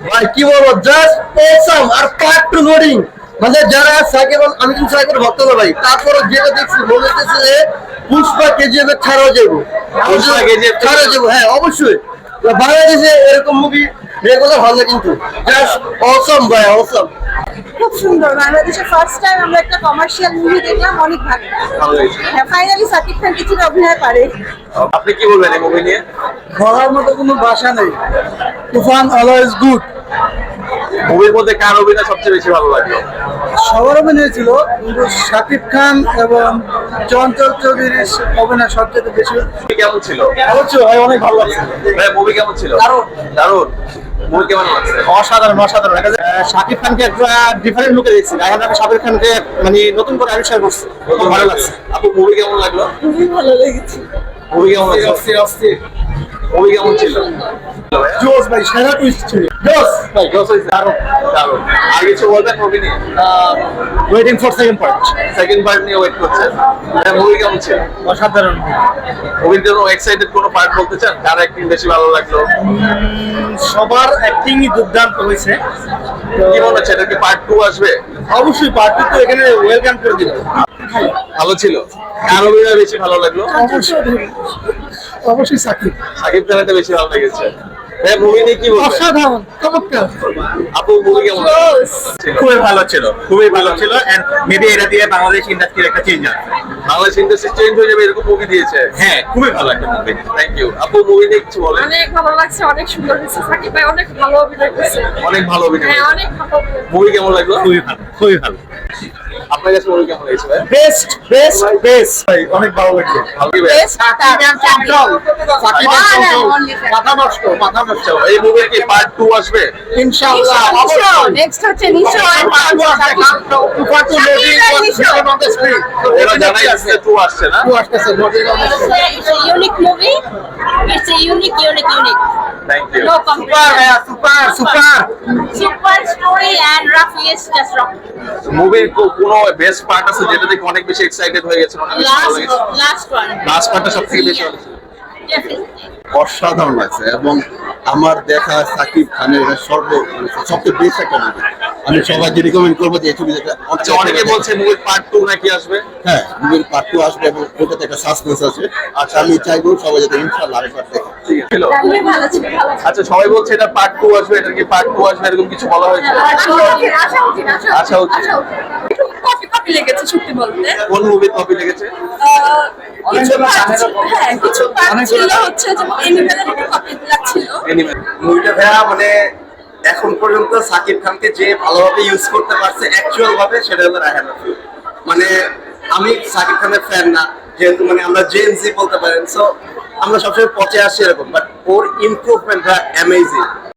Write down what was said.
ভাই কি বলবো, জাস্ট অসাম। আর পার্ট টু লোডিং, মানে যারা সাকিব, আমি কিন্তু সাকিবের ভক্ত না ভাই, তারপরে যেটা দেখছি মনে হচ্ছে যে পুষ্পা কেজিএফ এর ছাড়াও যাবো, পুষ্পা KGF ছাড়াও যাবো। হ্যাঁ অবশ্যই, বাংলাদেশে এরকম মুভি রেগুলার ভালো না, কিন্তু জাস্ট অসাম ভাই, অসাম। খুব সুন্দর। বাংলাদেশে ফার্স্ট টাইম আমরা একটা কমার্শিয়াল মুভি দেখলাম, অনেক ভালো। ভালো লেগেছে। হ্যাঁ, ফাইনালি সাকিব খান কিছুটা অভিনয় পারে। আপনি কি বলবেন এই মুভি নিয়ে? বলার মতো কোনো ভাষা নেই। তুফান অলওয়েজ গুড। মুভির মধ্যে কার অভিনয় সবচেয়ে বেশি ভালো লাগলো? সবার অভিনয় ছিল, কিন্তু শাকিব খান এবং চঞ্চল চৌধুরীর অভিনয় সবচেয়ে বেশি। কেমন ছিল? অবশ্যই ভাই, অনেক ভালো লাগছে। ভাই মুভি কেমন ছিল? দারুণ। দারুণ। মুভি কেমন লাগছে? অসাধারণ, অসাধারণ। শাকিব খানকে একটা ডিফারেন্ট লুকে দেখছি, এখন আমি শাকিব খানকে মানে নতুন করে আবিষ্কার করছি, নতুন ভালো লাগছে। আপু মুভি কেমন লাগলো? খুবই ভালো লেগেছে। মুভি কেমন লাগছে? মুভি কেমন ছিল? জোস ভাই, সেরা টুইস্ট ছিল। জোস ভাই, জোস হয়েছে। দারুণ দারুণ। আর কিছু বলবেন মুভি নিয়ে? Waiting for second part. Second part নিয়ে ওয়েট করছেন। মুভি কেমন ছিল? অসাধারণ। মুভির জন্য এক্সাইটেড কোনো পার্ট বলতে চান? কার অ্যাক্টিং বেশি ভালো লাগলো? সবার অ্যাক্টিংই দুর্দান্ত হয়েছে। কি মনে হচ্ছে, এটা কি পার্ট 2 আসবে? অবশ্যই পার্ট টু তো এখানে ওয়েলকাম করে দিল। ভালো ছিল। কার অভিনয় বেশি ভালো লাগলো? অবশ্যই সাকিব। সাকিব খানেরটা বেশি ভালো লেগেছে। ভাই মুভি নিয়ে কি বলবেন? অসাধারণ, চমৎকার। আপু মুভি কেমন ছিল? খুবই ভালো ছিল, খুবই ভালো ছিল। এন্ড মেবি এটা দিয়ে বাংলাদেশ ইন্ডাস্ট্রির একটা চেঞ্জ আসবে। বাংলাদেশ ইন্ডাস্ট্রি চেঞ্জ হয়ে যাবে এরকম মুভি দিয়েছে। হ্যাঁ, খুবই ভালো একটা মুভি। Thank you. আপু মুভি নিয়ে কিছু বলেন। অনেক ভালো লাগছে, অনেক সুন্দর হয়েছে। সাকিব ভাই অনেক ভালো অভিনয় করছে। অনেক ভালো অভিনয়। হ্যাঁ, অনেক ভালো। মুভি কেমন লাগলো? খুবই ভালো, খুবই ভালো। আপনার কাছে মুভি কেমন লেগেছে ভাই? বেস্ট, বেস্ট, বেস্ট ভাই, অনেক ভালো লাগছে। ভালো কি ভাই? Shakib and Chanchal, Shakib and চঞ্চল, মাথা নষ্ট, মাথা নষ্ট। এই মুভির কি পার্ট 2 আসবে? ইনশাআল্লাহ অবশ্যই। নেক্সট হচ্ছে নিশ্চয়। Toofan two loading on the screen. ওরা জানাই আসছে 2 আসছে না? আসতেছে loading on the screen. It's a unique movie. It's a unique. Thank you. No super comparison. ভাইয়া, super, super. Super story and Rafi is just rock. মুভির কোনো বেস্ট পার্ট আছে যেটা দেখে অনেক বেশি এক্সাইটেড হয়ে গেছেন, অনেক বেশি ভালো লেগেছে? Last one. লাস্ট পার্টটা সবথেকে বেশি ভালো লেগেছে। Definitely. অসাধারণ লাগছে, এবং আমার দেখা সাকিব খানের সবচেয়ে বেস্ট একটা মুভি। আমি সবাইকে রিকমেন্ড করবো যে এই ছবি দেখতে। আচ্ছা, অনেকে বলছে মুভির পার্ট 2 নাকি আসবে? হ্যাঁ, মুভির পার্ট 2 আসবে এবং ওটাতে একটা সাসপেন্স আছে। আচ্ছা, আমি চাইবো সবাই যাতে ইনশাআল্লাহ আরেকবার দেখে। ঠিক ছিল। খুবই ভালো ছিল, ভালো ছিল। আচ্ছা, সবাই বলছে এটা পার্ট 2 আসবে, এটা কি পার্ট 2 আসবে এরকম কিছু বলা হয়েছে? আশা উচিত। একটু কপি লেগেছে সত্যি বলতে। কোন মুভির কপি লেগেছে? কিছু part হ্যাঁ, কিছু part ছিল হচ্ছে যেমন এনিমেলের একটু কপি লাগছিল। এনিমে। মুভিটা ভাইয়া মানে এখন পর্যন্ত সাকিব খানকে যে ভালোভাবে ইউজ করতে পারছে অ্যাকচুয়াল ভাবে, সেটা হলো রায়হান রাফি। মানে আমি সাকিব খানের ফ্যান না, যেহেতু মানে আমরা জেন জি বলতে পারেন, সো আমরা সবসময় পচে আসছি এরকম, বাট ওর ইমপ্রুভমেন্টটা অ্যামেজিং।